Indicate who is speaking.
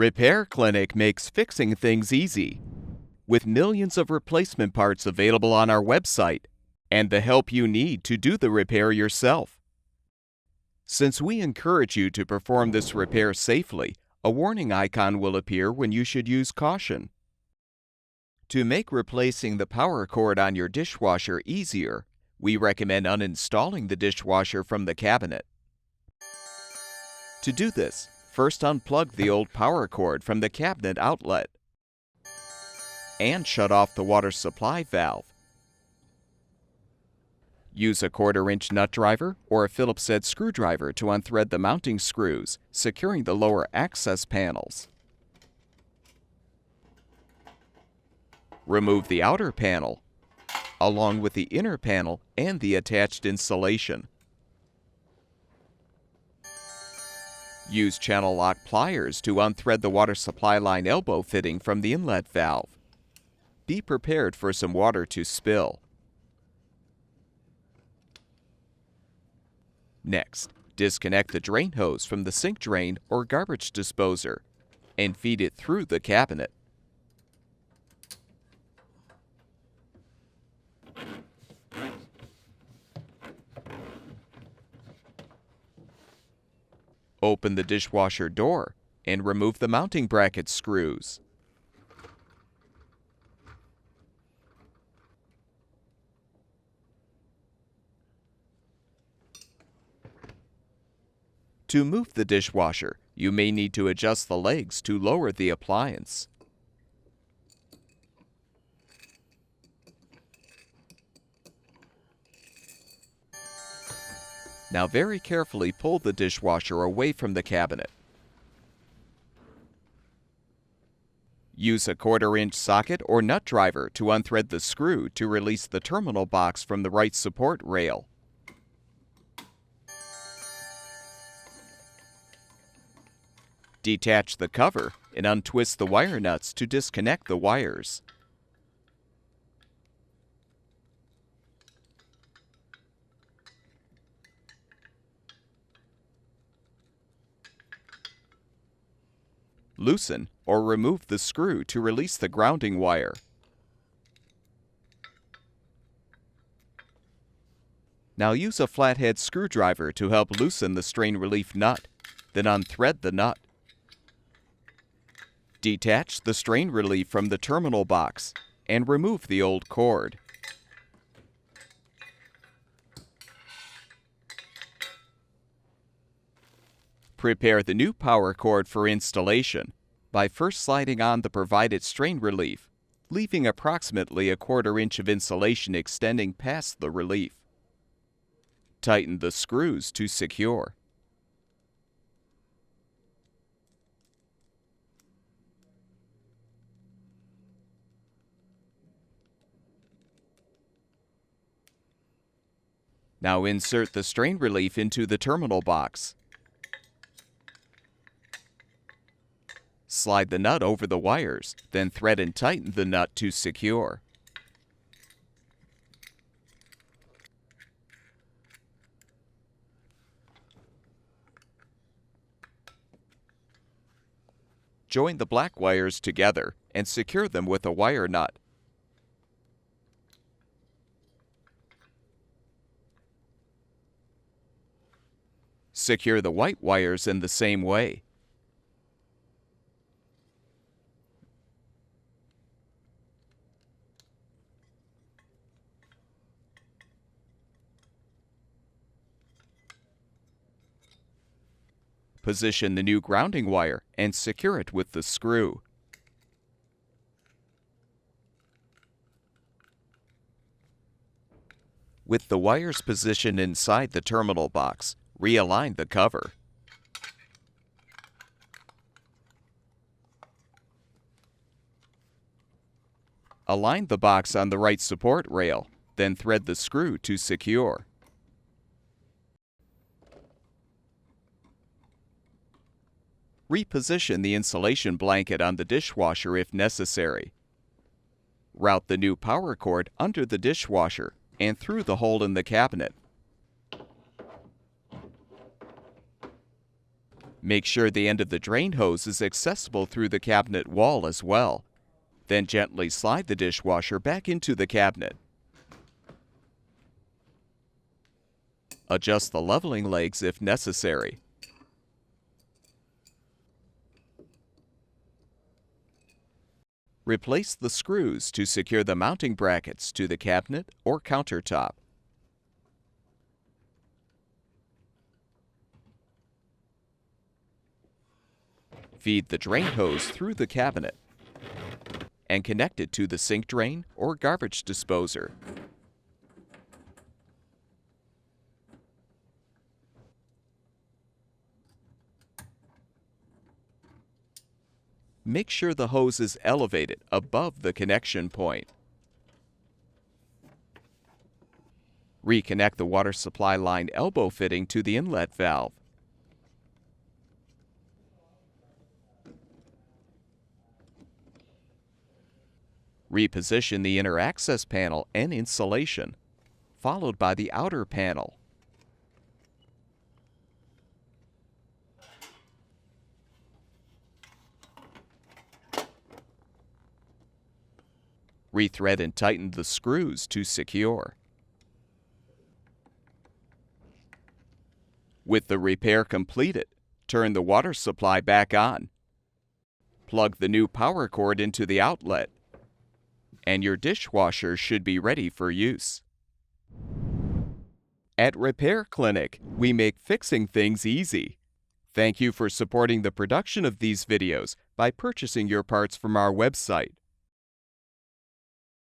Speaker 1: Repair Clinic makes fixing things easy, with millions of replacement parts available on our website and the help you need to do the repair yourself. Since we encourage you to perform this repair safely, a warning icon will appear when you should use caution. To make replacing the power cord on your dishwasher easier, we recommend uninstalling the dishwasher from the cabinet. To do this, first unplug the old power cord from the cabinet outlet and shut off the water supply valve. Use a 1/4-inch nut driver or a Phillips head screwdriver to unthread the mounting screws, securing the lower access panels. Remove the outer panel, along with the inner panel and the attached insulation. Use channel lock pliers to unthread the water supply line elbow fitting from the inlet valve. Be prepared for some water to spill. Next, disconnect the drain hose from the sink drain or garbage disposer and feed it through the cabinet. Open the dishwasher door and remove the mounting bracket screws. To move the dishwasher, you may need to adjust the legs to lower the appliance. Now very carefully pull the dishwasher away from the cabinet. Use a 1/4-inch socket or nut driver to unthread the screw to release the terminal box from the right support rail. Detach the cover and untwist the wire nuts to disconnect the wires. Loosen or remove the screw to release the grounding wire. Now use a flathead screwdriver to help loosen the strain relief nut, then unthread the nut. Detach the strain relief from the terminal box and remove the old cord. Prepare the new power cord for installation by first sliding on the provided strain relief, leaving approximately a 1/4-inch of insulation extending past the relief. Tighten the screws to secure. Now insert the strain relief into the terminal box. Slide the nut over the wires, then thread and tighten the nut to secure. Join the black wires together and secure them with a wire nut. Secure the white wires in the same way. Position the new grounding wire and secure it with the screw. With the wires positioned inside the terminal box, realign the cover. Align the box on the right support rail, then thread the screw to secure. Reposition the insulation blanket on the dishwasher if necessary. Route the new power cord under the dishwasher and through the hole in the cabinet. Make sure the end of the drain hose is accessible through the cabinet wall as well. Then gently slide the dishwasher back into the cabinet. Adjust the leveling legs if necessary. Replace the screws to secure the mounting brackets to the cabinet or countertop. Feed the drain hose through the cabinet and connect it to the sink drain or garbage disposer. Make sure the hose is elevated above the connection point. Reconnect the water supply line elbow fitting to the inlet valve. Reposition the inner access panel and insulation, followed by the outer panel. Rethread and tighten the screws to secure. With the repair completed, turn the water supply back on. Plug the new power cord into the outlet, and your dishwasher should be ready for use. At Repair Clinic, we make fixing things easy. Thank you for supporting the production of these videos by purchasing your parts from our website.